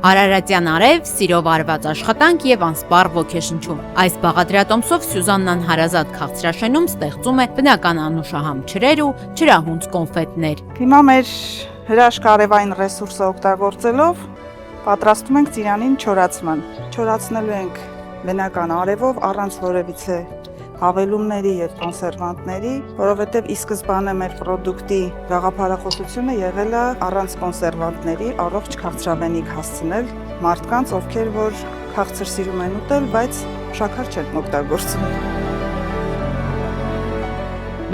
Արարատյան արև, սիրով արված աշխատանք եւ անսպառ ոգեշնչում։ Այս բաղադրատոմսով Սյուզաննան հարազատ քաղցրաշենում ստեղծում է բնական անուշահամ ջրեր ու ջրահունձ կոնֆետներ։ Հիմա մեր հրաշք արևային ռեսուրսը օգտագործելով պատրաստում ենք ծիրանին չորացման։ Չորացնելու ենք բնական արևով առանց որևիցե հավելումների եւ կոնսերվանտների, որովհետեւ ի սկզբանե մեր պրոդուկտի գաղափարախոսությունը եղել է առանց կոնսերվանտների առողջ քաղցրավենիք հասցնել մարդկանց, ովքեր որ քաղցր սիրում են ուտել, բայց շաքար չեն օգտագործում։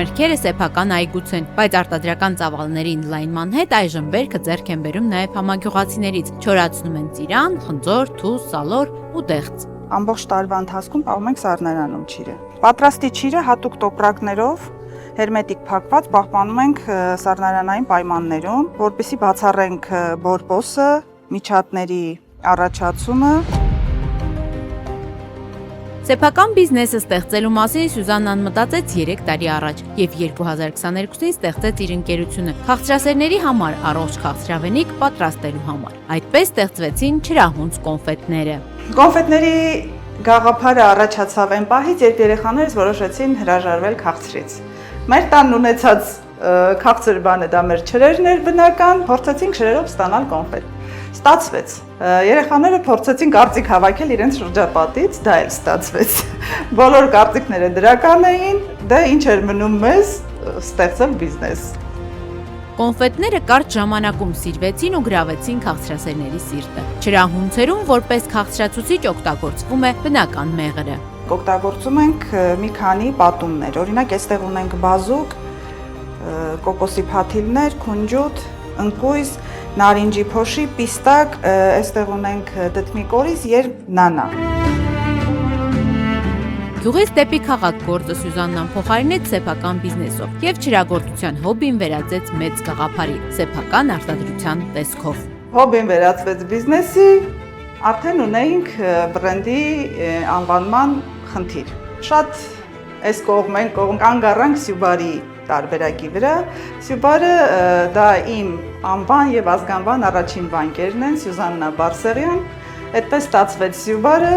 Մրգերը սեփական այգուց են, բայց արտադրական ծավալների ընդլայնման հետ այժմ բերքը ձեռք են բերում նաև համագյուղացիներից, չորացնում են ծիրան, խնձոր, թուզ, սալոր ու դեղց։ Ամբողջ տարվա ընթացքում պահում ենք սառնարանում ջիրը։ Պատրաստի ջիրը հատուկ տոպրակներով հերմետիկ փակված պահպանում ենք սառնարանային պայմաններում, որպեսզի բացառենք բորբոսը, միջատների առաջացումը։ Սեփական բիզնեսը ստեղծելու մասին Սյուզաննան մտածեց 3 տարի առաջ եւ 2022-ին ստեղծեց իր ընկերությունը քաղցրասերների համար առողջ քաղցրավենիք պատրաստելու համար։ Այդպես ստեղծվեցին ջրահունձ կոնֆետները։ Կոնֆետների գաղափարը առաջացավ այն պահից, երբ երեխաներս որոշեցին հրաժարվել քաղցրից։ Մեր տանն ունեցած քաղցր բանը դա մեր ջրերն էր բնական, փորձեցինք ջրերով ստանալ կոնֆետ։ Ստացվեց։ Երեխաները փորձեցին կարծիք հավաքել իրենց շրջապատից, դա էլ ստացվեց։ Բոլոր կարծիքները դրական էին, դա ինչ էր մնում մեզ ստեղծել բիզնես։ Կոնֆետները կարճ ժամանակում սիրվեցին ու գրավեցին քաղցրասերների սիրտը։ Ջրահունձերում որպես քաղցրացուցիչ օգտագործվում է բնական մեղրը։ Օգտագործում ենք մի քանի պատումներ, օրինակ այստեղ ունենք բազուկ, կոկոսի փաթիլներ, քունջուտ, ընկույզ, նարինջի փոշի, պիստակ, այստեղ ունենք դդմի կորիզ եւ նանա։ Գյուղից դեպի քաղաք գործը Սյուզաննան փոխարինեց սեփական բիզնեսով եւ ջրագործության հոբին վերածեց մեծ գաղափարի, սեփական արտադրության տեսքով։ Հոբին վերածվեց բիզնեսի, արդեն ունեինք բրենդի անվանման խնդիր։ Շատ այս կողմեն կանգ առանք Սյուբարի տարբերակի վրա։ Սյուբարը դա իմ անվան եւ ազգանվան առաջին վանկերն են, Սյուզաննա Բարսեղյան, այդպես ստացվեց Սյուբարը։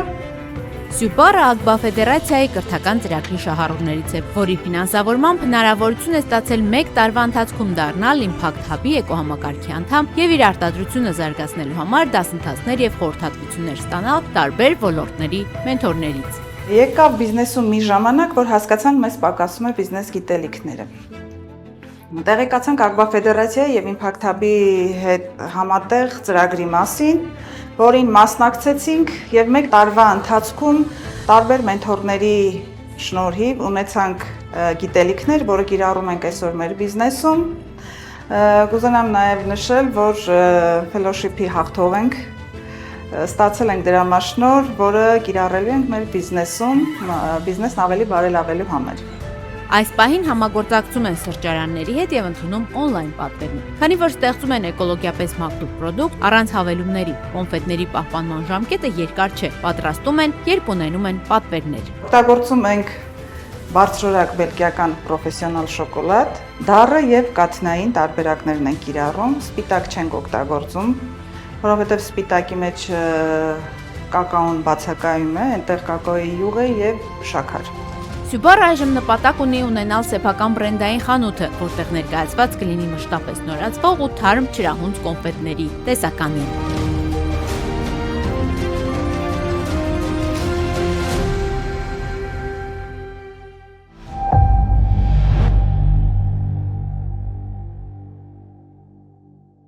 Սյուբարը ԱԳԲԱ ֆեդերացիայի կրթական ծրագրի շահառուներից է, որի ֆինանսավորմամբ հնարավորություն է ստացել 1 տարվա ընթացքում դառնալ Impact Hub-ի էկոհամակարգի անդամ եւ իր արտադրությունը զարգացնելու համար դասընթացներ եւ խորհրդատվություններ ստանալ տարբեր ոլորտների մենթորներից։ Եկավ բիզնեսում մի ժամանակ, որ հասկացանք մեզ պակասում է բիզնես գիտելիքները։ Տեղեկացանք ԱԳԲԱ ֆեդերացիայի եւ Impact Hub-ի հետ համատեղ ծրագրի մասին, որին մասնակցեցինք եւ 1 տարվա ընթացքում տարբեր մենթորների շնորհիվ ունեցանք գիտելիքներ, որը կիրառում ենք այսօր մեր բիզնեսում։ Կուզենամ նաեւ նշել, որ fellowship-ի հաղթող ենք, ստացել ենք դրամաշնորհ, որը կիրառելու ենք մեր բիզնեսում, բիզնեսն ավելի բարելավելու համար։ Այս պահին համագործակցում են սրճարանների հետ եւ ընդունում օնլայն պատվերներ։ Քանի որ ստեղծում են էկոլոգիապես մաքուր պրոդուկտ առանց հավելումների, կոնֆետների պահպանման ժամկետը երկար չէ, պատրաստում են, երբ ունենում են պատվերներ։ Օգտագործում ենք բարձրորակ բելգիական պրոֆեսիոնալ շոկոլադ, դառը եւ կաթնային տարբերակներն են կիրառում, սպիտակ չենք օգտագործում, որովհետեւ սպիտակի մեջ կակաոն բացակայում է, այնտեղ կակաոյի յուղ է եւ շաքար։ Սյուբարը այժմ նպատակ ունի ունենալ սեփական բրենդային խանութը, որտեղ ներկայացված կլինի մշտապես նորացվող ու թարմ ջրահունձ կոնֆետների տեսականին։